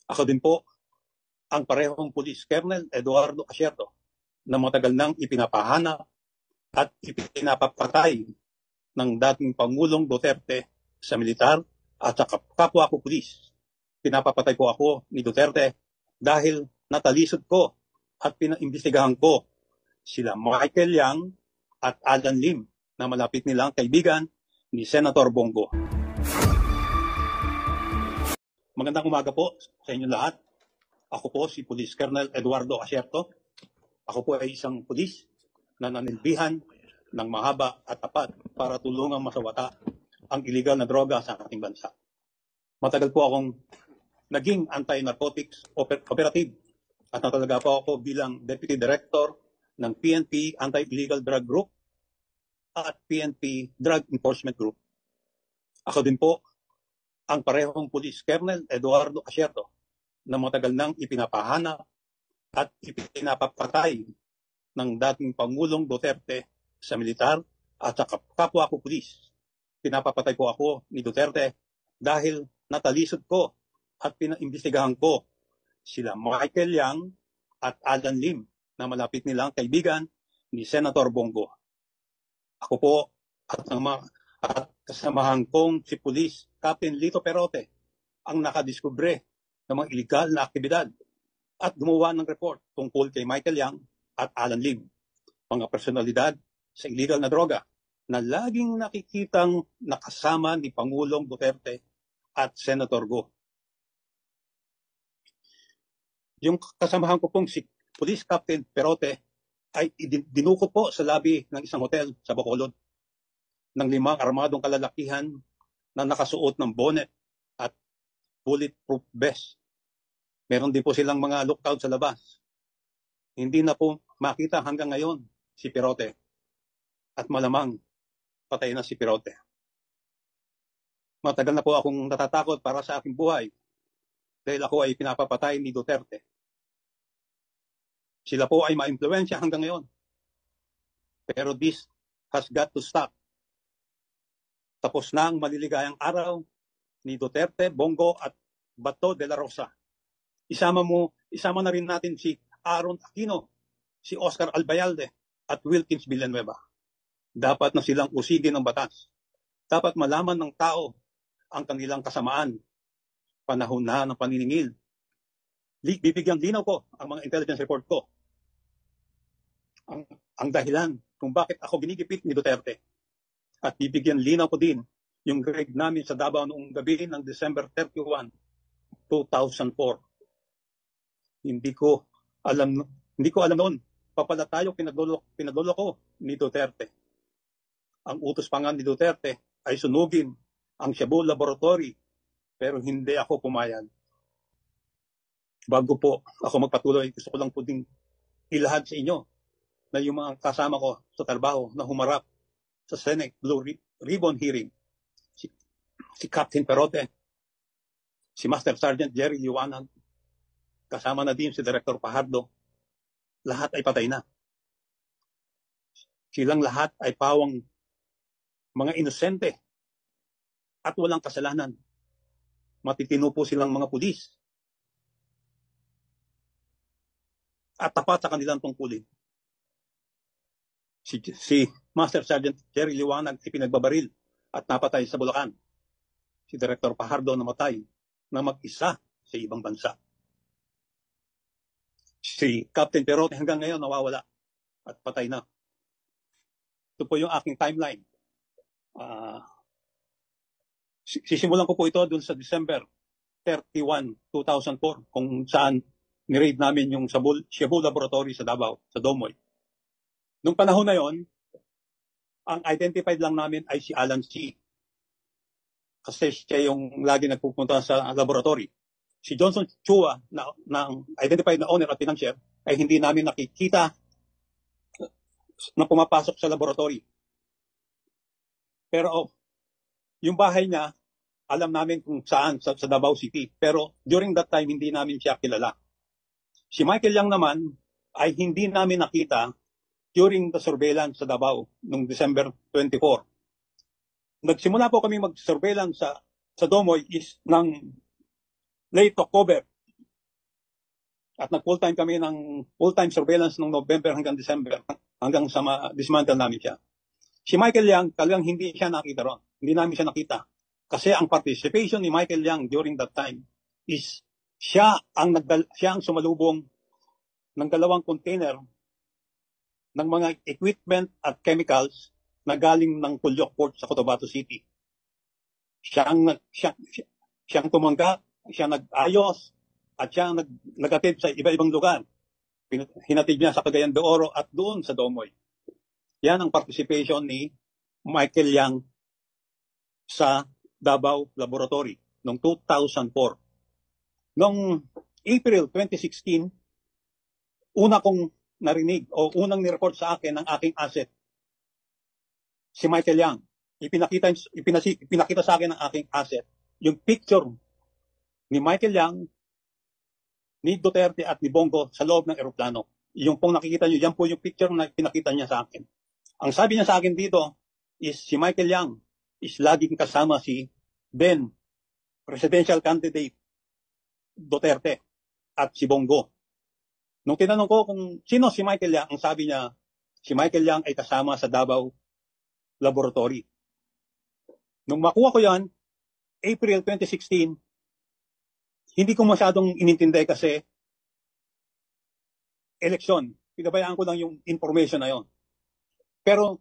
Ako din po ang parehong Police Colonel Eduardo Asierto na matagal nang ipinapahanap at ipinapapatay ng dating Pangulong Duterte sa militar at sa kapwa ko pulis. Pinapapatay po ako ni Duterte dahil natalisod ko at pinaimbestigahan ko sila Michael Yang at Alan Lim na malapit nilang kaibigan ni Senator Bongo. Magandang umaga po sa inyo lahat. Ako po si Police Colonel Eduardo Asierto. Ako po ay isang pulis na nanilbihan ng mahaba at tapat para tulungang masawata ang illegal na droga sa ating bansa. Matagal po akong naging anti-narcotics operative at natalaga po ako bilang Deputy Director ng PNP Anti-Illegal Drug Group at PNP Drug Enforcement Group. Ako din po ang parehong Police Colonel Eduardo Asierto na matagal nang ipinapahanap at ipinapapatay ng dating Pangulong Duterte sa militar at sa kapwa ko pulis. Pinapapatay po ako ni Duterte dahil natalisod ko at pinaimbestigahan ko sila Michael Yang at Alan Lim na malapit nilang kaibigan ni Senator Bongo. Ako po at kasamahan kong si Police Captain Lito Perote ang nakadiskubre ng mga illegal na aktibidad at gumawa ng report tungkol kay Michael Yang at Alan Lim, mga personalidad sa illegal na droga na laging nakikitang nakasama ni Pangulong Duterte at Senator Go. Yung kasamahan ko pong si Police Captain Perote ay dinukot po sa lobby ng isang hotel sa Bacolod ng 5 armadong kalalakihan na nakasuot ng bonnet at bulletproof vest. Meron din po silang mga lookout sa labas. Hindi na po makita hanggang ngayon si Perote at malamang patay na si Perote. Matagal na po akong natatakot para sa aking buhay dahil ako ay pinapapatay ni Duterte. Sila po ay maimpluwensya hanggang ngayon. Pero this has got to stop. Tapos na ang maliligayang araw ni Duterte, Bongo at Bato de la Rosa. Isama na rin natin si Aaron Aquino, si Oscar Albayalde at Wilkins Villanueva. Dapat na silang usigin ng batas. Dapat malaman ng tao ang kanilang kasamaan. Panahon na ng paniningil. Bibigyan linaw ko ang mga intelligence report ko. Ang dahilan kung bakit ako ginigipit ni Duterte. At bibigyan linaw ko din yung grade namin sa Davao noong gabi ng December 31, 2004. Hindi ko alam noon. Papala tayo pinadolo ko ni Duterte. Ang utos pa nga ni Duterte ay sunugin ang Shabu Laboratory pero hindi ako pumayag. Bago po ako magpatuloy, gusto ko lang po din ilahad sa inyo na yung mga kasama ko sa trabaho na humarap sa Senate Blue Ribbon hearing. Si Captain Perote, si Master Sergeant Jerry Liwanag, kasama na din si Director Fajardo, lahat ay patay na. Silang lahat ay pawang mga inosente at walang kasalanan. Matitino po silang mga pulis at tapat sa kanilang tungkulin. Si Master Sergeant Jerry Liwanag ipinagbabaril at napatay sa Bulacan. Si Director Fajardo namatay na mag-isa sa ibang bansa. Si Captain Perote hanggang ngayon nawawala at patay na. Ito po yung aking timeline. Sisimulan ko po ito dun sa December 31, 2004 kung saan ni-raid namin yung Shabu Laboratory sa Davao, sa Domoy. Nung panahon na yon, ang identified lang namin ay si Alan C. Kasi siya yung lagi nagpupunta sa laboratory. Si Johnson Chua, na identified na owner at financier, ay hindi namin nakikita na pumapasok sa laboratory. Pero yung bahay niya, alam namin kung saan, sa Davao City. Pero during that time, hindi namin siya kilala. Si Michael Yang naman ay hindi namin nakita during the surveillance sa Davao noong December 24. Nagsimula po kami mag-surveillance sa Domoy is ng late October At nag-full-time kami ng full-time surveillance noong November hanggang December, hanggang sa dismantle namin siya. Si Michael Yang, talagang hindi siya nakita ron. Hindi namin siya nakita. Kasi ang participation ni Michael Yang during that time is siya ang sumalubong ng 2 container ng mga equipment at chemicals na galing ng Pulyok Port sa Cotabato City. Siyang tumanggap, siya nag-ayos, at siya nag-atid sa iba-ibang lugar. Hinatid niya sa Cagayan de Oro at doon sa Domoy. Yan ang participation ni Michael Yang sa Davao Laboratory noong 2004. Noong April 2016, una kong narinig o unang nireport sa akin ng aking asset, si Michael Yang. Ipinakita sa akin ng aking asset yung picture ni Michael Yang, ni Duterte at ni Bongo sa loob ng eroplano. Yung pong nakikita nyo, yan po yung picture na pinakita niya sa akin. Ang sabi niya sa akin dito is si Michael Yang is laging kasama si then presidential candidate Duterte at si Bongo. Nung tinanong ko kung sino si Michael Yang, ang sabi niya, si Michael Yang ay kasama sa Davao Laboratory. Nung makuha ko yan, April 2016, hindi ko masyadong inintindi kasi eleksyon. Pinabayaan ko lang yung information na yon. Pero,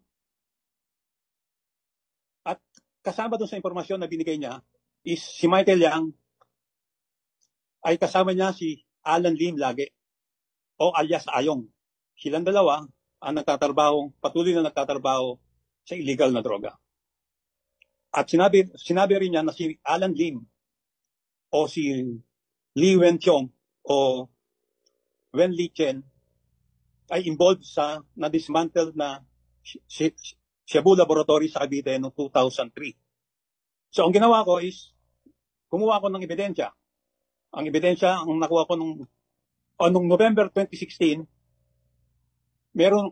at kasama doon sa informasyon na binigay niya, is si Michael Yang ay kasama niya si Alan Lim lagi, o alias Ayong. Silang dalawa ang patuloy na nagtatrabaho sa illegal na droga. At sinabi rin niya na si Alan Lim o si Li Wenqiong o Wen Li Chen ay involved sa na-dismantle na Cebu Laboratory sa Cavite noong 2003. So ang ginawa ko is kumuha ko ng ebidensya. Ang ebidensya, ang nakuha ko nung November 2016,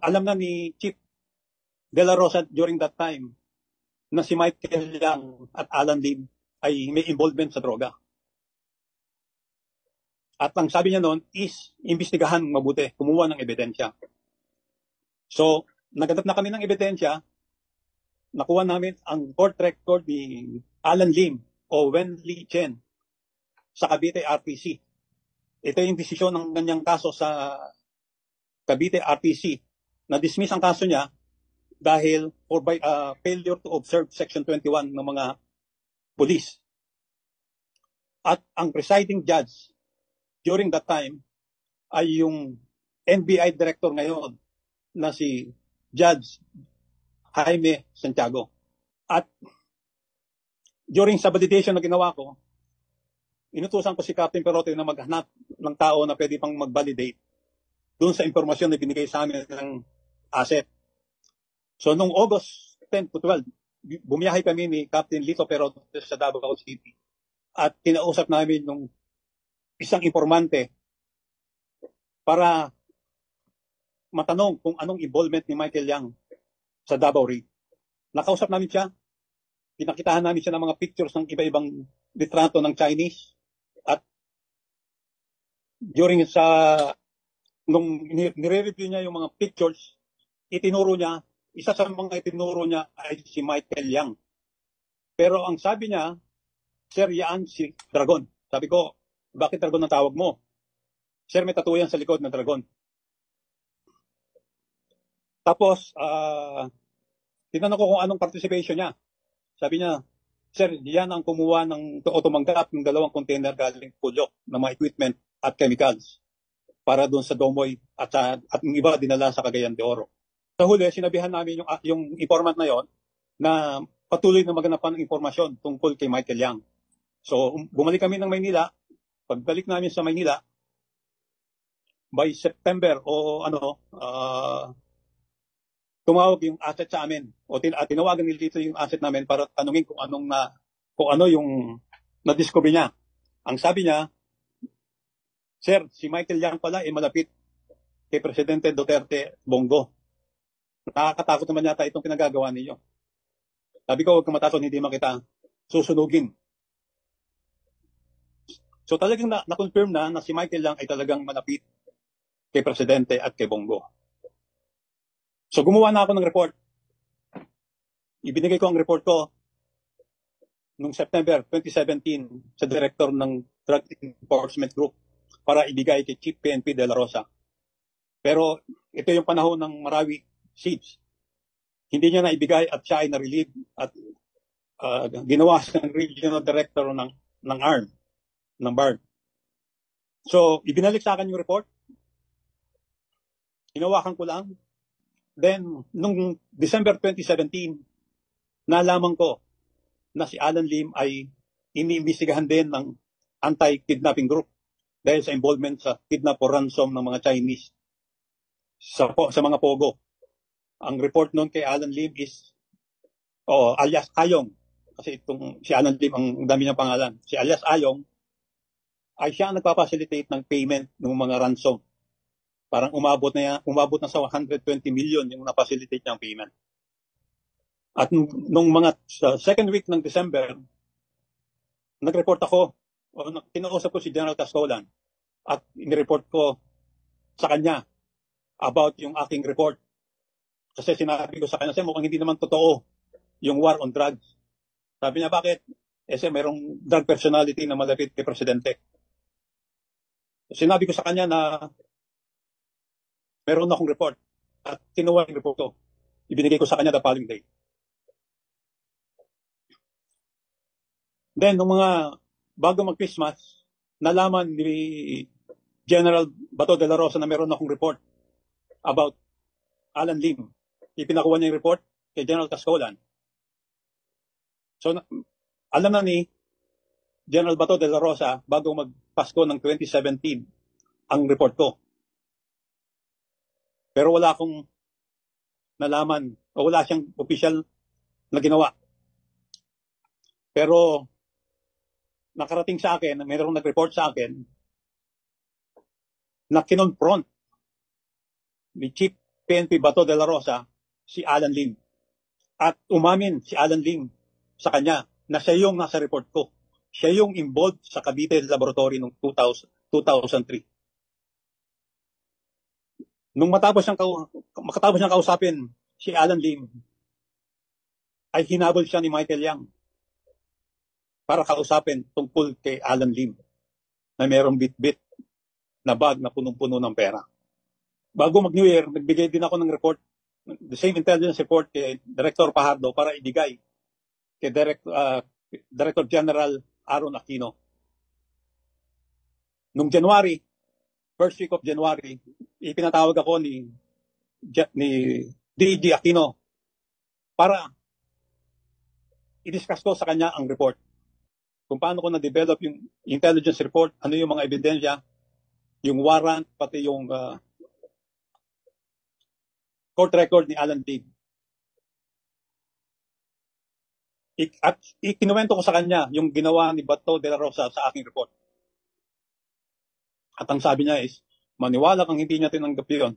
alam na ni Chief De La Rosa during that time na si Michael Yang at Alan Lim ay may involvement sa droga. At ang sabi niya noon is imbestigahan mabuti, kumuha ng ebidensya. So, naghanap na kami ng ebidensya, nakuha namin ang court record ni Alan Lim o Wen Li Chen sa Cavite RTC. Ito yung desisyon ng kanyang kaso sa Cavite RTC. Na-dismiss ang kaso niya dahil for failure to observe Section 21 ng mga pulis. At ang presiding judge during that time ay yung NBI director ngayon na si Judge Jaime Santiago. At during sa validation na ginawa ko, inutusan ko si Captain Perote na maghanap ng tao na pwede pang mag-validate doon sa impormasyon na binigay sa amin ng asset. So noong August 10 to 12, bumiyahe kami ni Captain Lito Perote sa Davao City at kinausap namin nung isang informante para matanong kung anong involvement ni Michael Yang sa Davao raid. Nakausap namin siya, pinakitahan namin siya ng mga pictures ng iba-ibang litrato ng Chinese at nung nire-review niya yung mga pictures, isa sa mga itinuro niya ay si Michael Yang. Pero ang sabi niya, Sir, yan si Dragon. Sabi ko, bakit Dragon ang tawag mo? Sir, may tattoo yan sa likod ng Dragon. Tapos, tinanong ko kung anong participation niya. Sabi niya, Sir, yan ang kumuha o tumanggap ng 2 container galing Pulyok ng mga equipment at chemicals para doon sa Domoy at yung iba dinala sa Cagayan de Oro. Sa huli, sinabihan namin yung informant na yon na patuloy na maghanap ng impormasyon tungkol kay Michael Yang. So, bumalik kami ng Maynila. Pagbalik namin sa Maynila, by September tumawag yung asset sa amin o tinawagan nila dito yung asset namin para tanungin kung ano yung na-discover niya. Ang sabi niya, Sir, si Michael Yang pala ay malapit kay Presidente Duterte Bongo. Nakakatakot naman yata itong pinagagawa ninyo. Sabi ko, huwag kang matakot, hindi man kita susunugin. So talagang na-confirm na si Michael Yang ay talagang malapit kay Presidente at kay Bongo. So gumawa na ako ng report. Ibinigay ko ang report ko noong September 2017 sa director ng Drug Enforcement Group para ibigay kay Chief PNP De La Rosa. Pero ito yung panahon ng Marawi siege. Hindi niya naibigay at siya ay na-relieve at ginawa siyang regional director ng ARM, ng BARD. So, ibinalik sa akin yung report. Hinawakan ko lang. Then, nung December 2017, nalaman ko na si Alan Lim ay iniimbestigahan din ng anti-kidnapping group dahil sa involvement sa kidnap or ransom ng mga Chinese sa mga Pogo. Ang report noon kay Alan Lim is alias Ayong. Kasi itong si Alan Lim, ang dami niyang pangalan. Si alias Ayong ay siya ang nagpapacilitate ng payment ng mga ransom. Parang umabot na sa 120 million yung napacilitate niyang payment. At nung mga second week ng December, nag-report ako, kinausap ko si General Cascolan at inireport ko sa kanya about yung aking report. Kasi sinabi ko sa kanya, mukhang hindi naman totoo yung war on drugs. Sabi niya, bakit? Kasi mayroong drug personality na malapit kay Presidente. Sinabi ko sa kanya na meron akong report at kinuha yung report ko. Ibinigay ko sa kanya the following day. Then, nung mga bago mag-Christmas, nalaman ni General Bato de la Rosa na meron akong report about Alan Lim. Ipinakuha niya yung report kay General Cascolan. So, alam na ni General Bato de la Rosa bago mag-Pasko ng 2017 ang report ko. Pero wala akong nalaman o wala siyang official na ginawa. Pero nakarating sa akin, mayroong nag-report sa akin na kinonfront ni Chief PNP Bato de la Rosa si Alan Lim. At umamin si Alan Lim sa kanya na siya yung nasa report ko. Siya yung involved sa Cavite Laboratory noong 2003. Nung makatapos niyang kausapin si Alan Lim, ay hinabol siya ni Michael Yang para kausapin tungkol kay Alan Lim na mayroong bit-bit na bag na punong-puno ng pera. Bago mag-New Year, nagbigay din ako ng report, the same intelligence report kay Director Pajardo para ibigay kay Director General Aaron Aquino. Noong January, first week of January, ipinatawag ako ni DG Aquino para i-discuss ko sa kanya ang report. Kung paano ko na-develop yung intelligence report, ano yung mga ebidensya, yung warrant, pati yung court record ni Alan Lim. At ikinuwento ko sa kanya yung ginawa ni Bato de la Rosa sa aking report. At ang sabi niya is, maniwala kang hindi niya tinanggap yun.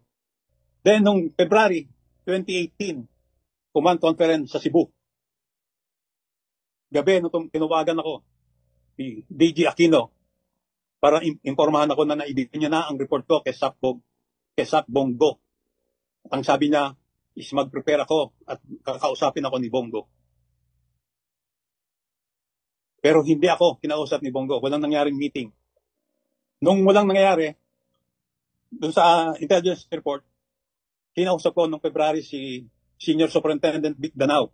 Then, noong February 2018, command conference sa Cebu. Gabi, nung tinawagan ako, si DG Aquino, para informahan ako na naibigay niya na ang report ko kay Sap Bongo. At ang sabi niya is mag-prepare ako at kakausapin ako ni Bongo. Pero hindi ako kinausap ni Bongo. Walang nangyaring meeting. Nung walang nangyari, dun sa intelligence report, kinausap ko noong February si Senior Superintendent Vic Danao.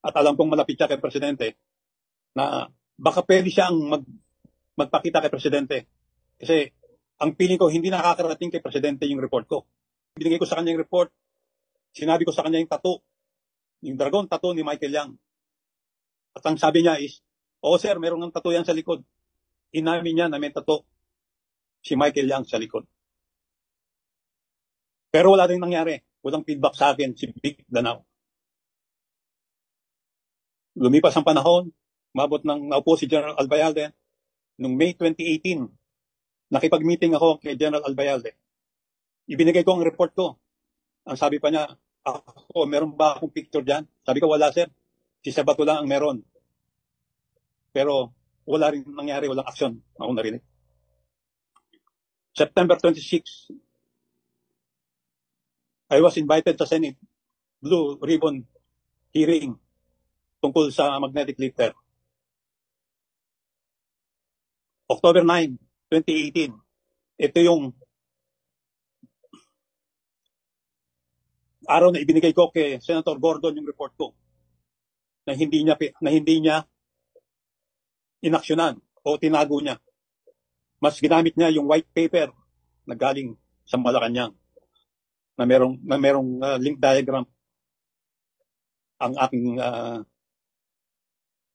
At alam kong malapit siya kay Presidente na baka pwede siyang magpakita kay Presidente. Kasi ang feeling ko, hindi nakakarating kay Presidente yung report ko. Binigay ko sa kanya yung report, sinabi ko sa kanya yung tattoo, yung dragon tattoo ni Michael Yang. At ang sabi niya is, oo sir, meron ng tattoo yan sa likod. Inamin niya na may tattoo si Michael Yang sa likod. Pero wala rin nangyari. Walang feedback sa akin si Vic Danao. Lumipas ang panahon, umabot ng naupo si General Albayalde. Noong May 2018, nakipag-meeting ako kay General Albayalde. Ibinigay ko ang report ko. Ang sabi pa niya, ako, meron ba akong picture dyan? Sabi ko, wala sir. Si Sabato lang ang meron. Pero wala rin nangyari, walang aksyon ako narinig. September 26, I was invited sa Senate Blue Ribbon hearing tungkol sa magnetic lifter. October 9, 2018, ito yung araw na ibinigay ko kay Senator Gordon yung report ko na hindi niya inaksyonan o tinago niya. Mas ginamit niya yung white paper na galing sa Malacanang na merong link diagram ang aking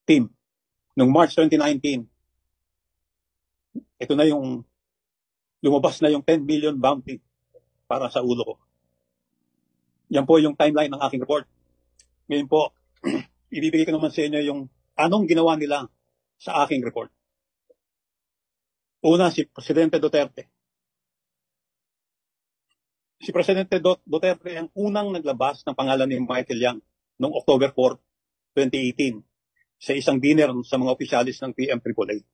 team. Noong March 2019, ito na yung lumabas na yung 10 million bounty para sa ulo ko. Yan po yung timeline ng aking report. Ngayon po, ibibigay ko naman sa inyo yung anong ginawa nila sa aking report. Una, si Presidente Duterte. Si Presidente Duterte ang unang naglabas ng pangalan ni Michael Yang noong October 4, 2018 sa isang dinner sa mga opisyalis ng PMAAA.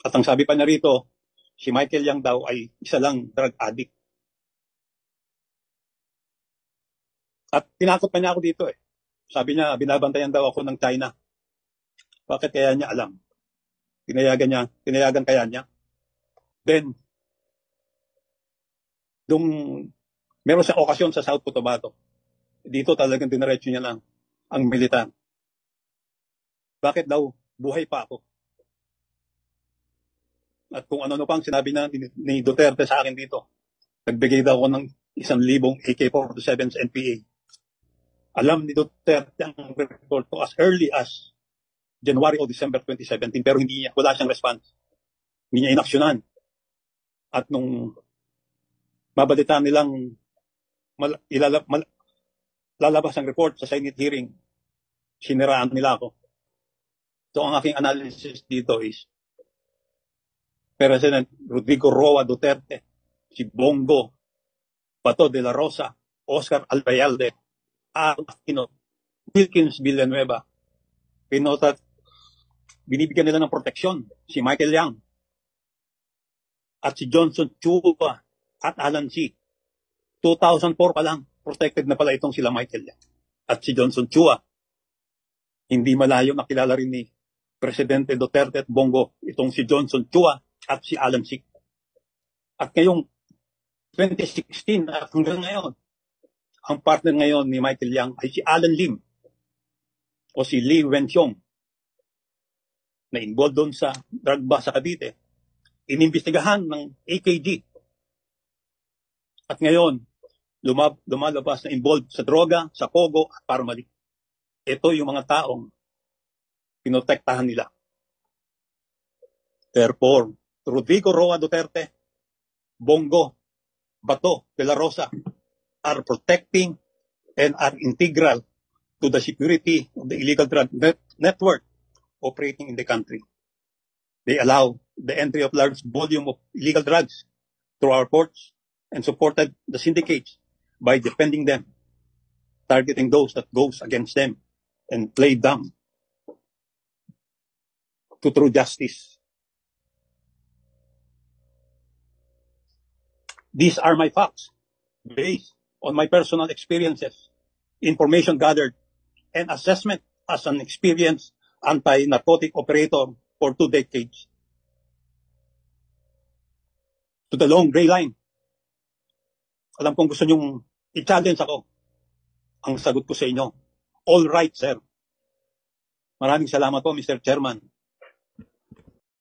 At ang sabi pa niya rito, si Michael Yang daw ay isa lang drug addict. At tinakot pa niya ako dito eh. Sabi niya, binabantayan daw ako ng China. Bakit kaya niya alam? Pinayagan kaya niya. Then, meron siyang okasyon sa South Cotabato. Dito talagang dinaretso niya lang ang militar. Bakit daw buhay pa ako? At kung ano pang sinabi na ni Duterte sa akin dito. Nagbigay daw ako ng 1,000 AK-47 sa NPA. Alam ni Duterte ang report ko as early as January o December 2017 pero wala siyang response. Hindi niya inaksyonan. At nung mabalita nilang lalabas ang report sa Senate hearing, siniraan nila ako. So ang aking analysis dito is President Rodrigo Roa Duterte, si Bongo, Bato de la Rosa, Oscar Albayalde, Aquino, Wilkins Villanueva, pinotat, binibigyan nila ng proteksyon si Michael Yang at si Johnson Chua at Alan C. 2004 pa lang, protected na pala itong sila Michael Yang at si Johnson Chua. Hindi malayo nakilala rin ni Presidente Duterte at Bongo itong si Johnson Chua at si Alan C. At ngayong 2016 at hanggang ngayon, ang partner ngayon ni Michael Yang ay si Alan Lim o si Lee Wenxiong na involved doon sa drug bust sa Cavite. Inimbestigahan ng AKG. At ngayon, lumalabas na involved sa droga, sa pogo at parmali. Ito yung mga taong pinotektahan nila. Therefore, Rodrigo Roa Duterte, Bongo, Bato de la Rosa are protecting and are integral to the security of the illegal drug network operating in the country. They allow the entry of large volume of illegal drugs through our ports and supported the syndicates by defending them, targeting those that goes against them and play dumb to true justice. These are my facts based on my personal experiences, information gathered, and assessment as an experienced anti-narcotic operator for 2 decades. To the long gray line. Alam kong gusto nyong i-challenge ako. Ang sagot ko sa inyo, all right, sir. Maraming salamat po, Mr. Chairman.